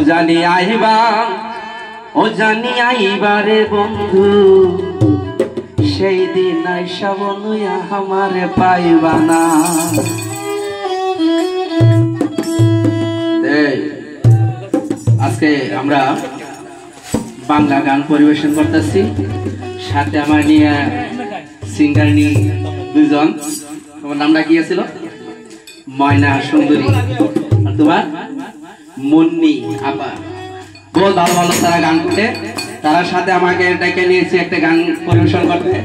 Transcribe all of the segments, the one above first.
জানি আইবা ও জানি আইবারে বন্ধু সেই দিন আইসা বনুয়া আমারে পাইবা না। আজকে আমরা বাংলা গান পরিবেশন করতেছি, সাথে আমার নিয়ে সিঙ্গার নিয়ে দুজন। তোমার নামটা কি ছিল? ময়না সুন্দরী। আর তোমার? মুন্নি আপা। বহুত ভালো ভালো তারা গান করতে, তার সাথে আমাকে ডেকে নিয়েছে একটা গান পরিবেশন করতে।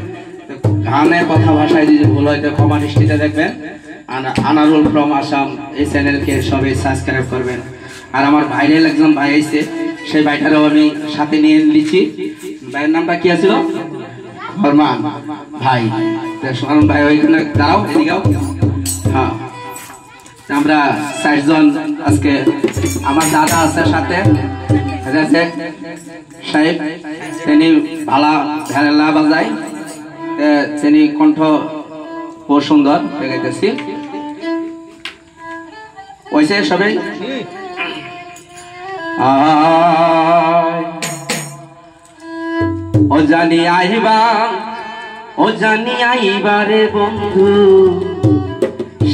গানের কথা ভাষায় যদি ভুল হয়তো ক্ষমা দৃষ্টিতে দেখবেন। আনারুল ফ্রম আসাম এই চ্যানেলকে সবাই সাবস্ক্রাইব করবেন। আর আমার ভাইরাল একজন ভাই আইছে, সেই ভাইটারও আমি সাথে নিয়ে নিচ্ছি। ভাইয়ের নামটা কি আছিল? ফরমান ভাই। ফরমান ভাই ওইখানে দাঁড়াও, এদিকেও। হ্যাঁ, আমরা ৬০ জন আজকে। আমার দাদা আছে সাথে, সাহেব, তিনি ভালা ভেলা বাজায়, তিনি কণ্ঠ বহু সুন্দর গাইতেছি। ওইসে সবাই ও জানি আইবা ও জানি আইবারে বন্ধু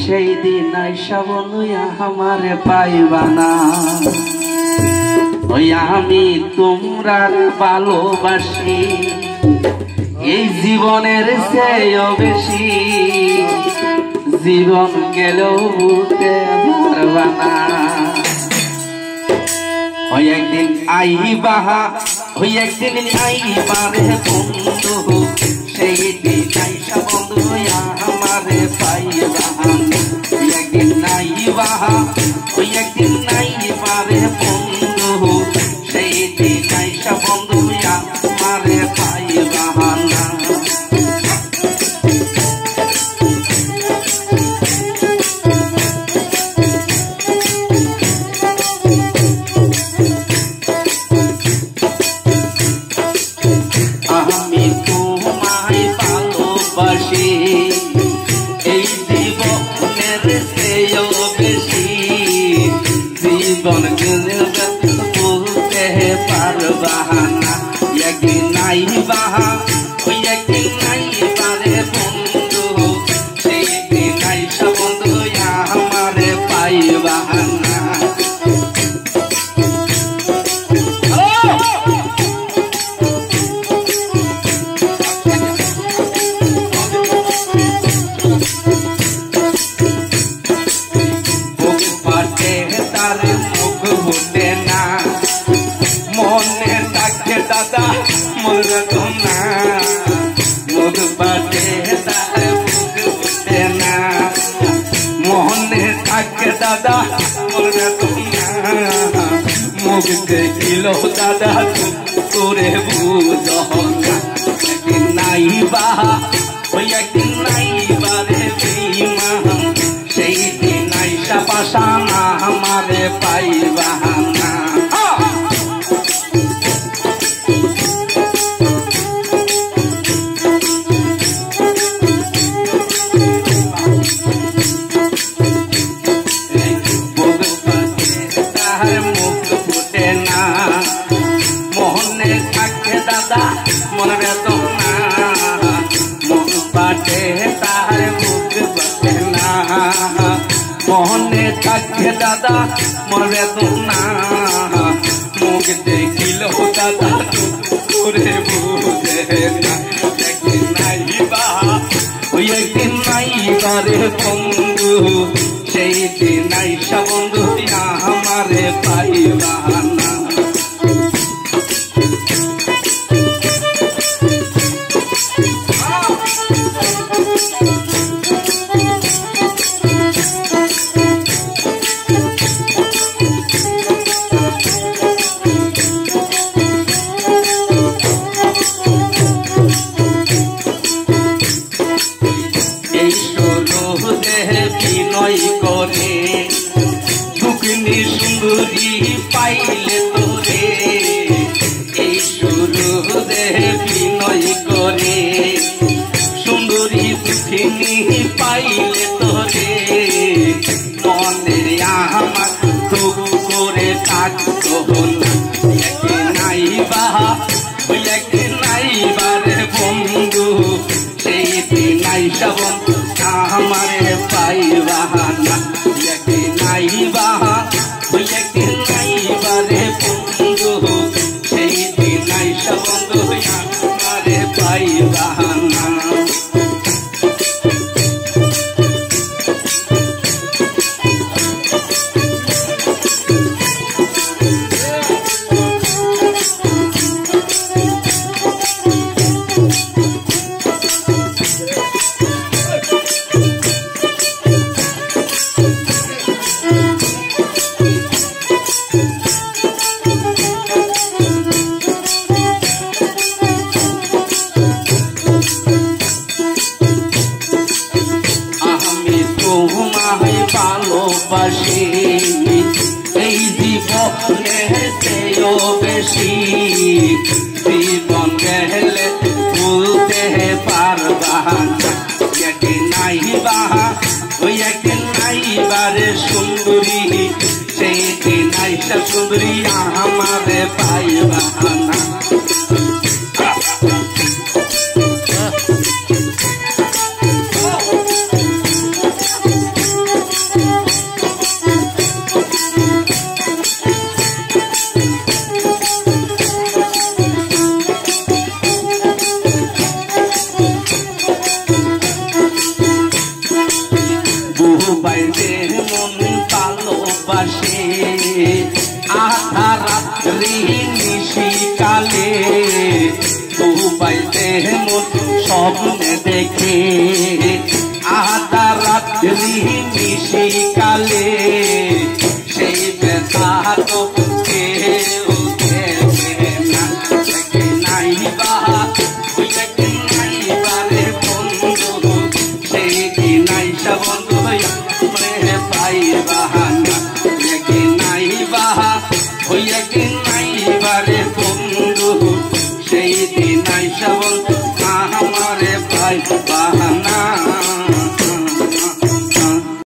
সেই দিন আইসা বনুয়া আমারে পাইবা না। ওই আমি তোমরার ভালোবাসি এই জীবনের চেয়েও বেশি, জীবন গেলেও বুঝতে পারবা না। ওই একদিন আইবা ওই একদিন আইবা রে বন্ধু সেই দিন আইসা বন্ধু আমারে পাইবা। ওই একদিন আইবা ওই একদিন আইবা রে বন্ধু সেই দিন আইসা বন্ধু আমারে পাইবা না। আমি তোমায় ভালোবাসি এই জীবনের চেয়েও বেশি, জীবন গেলে বলতে পারবা না। একদিন আইবা ওই একদিন আইবা রে বন্ধু সেই দিন আইসা বন্ধু আমারে পাইবা না। মনে থাকে দাদা মরে তো না, মুখ বাটে তার মুখ উঠে না। মনে থাকে দাদা মরে তো না, মুখ দেখিল দাদা তোরে বুঝ না। একদিন নাইবা ওই একদিন নাইবা রে বেঈমান সেই দিন আইসা পাশা না আমারে পাইবা না। মনে থাকে দাদা মরবে তো না, মুখ বাটে তার মুখ বাটে না। মনে থাকে দাদা মরবে তো না, মুখ দেখিল দাদা তোরে বুঝে না। একদিন নাইবা ওই একদিন নাইবা রে বন্ধু সেই দিন আইসা বন্ধু আমারে পাইবা না। এই ষোলো দেহে বিনয় করে সুন্দরী পাইলে থাকতো না নাই বাহা একদিন নাই বারে বন্ধু সেই দিন আইসা বন্ধু আমারে পাইবা না একদিন নাই বাহা একদিন নাই বারে বন্ধু সেই দিন আইসা বন্ধু আমারে পাইবা না ভালোবাসি এই জীবনের চেয়েও বেশি জীবন গেলে ভুলতে পারবা না একদিন নাই বাহা ওই একদিন নাই বারে সুন্দরী সেই দিন আইসা সুন্দরী আমারে পাইবা না বাইদের মন ভালোবাসে আধা রাত্রি নিশিকালে বাইদের মন স্বপ্নে দেখে আধা রাত্রি নিশিকালে সেই ব্যথা তো কেউ দেবে না নাই বাহা নাই বারে বন্ধু সেই দিন আইসা বন্ধু পাইবা না একদিন নাই বাহা ওই একদিন নাই বারে বন্ধু সেই দিন আইসা বন্ধু আমারে পাইবা না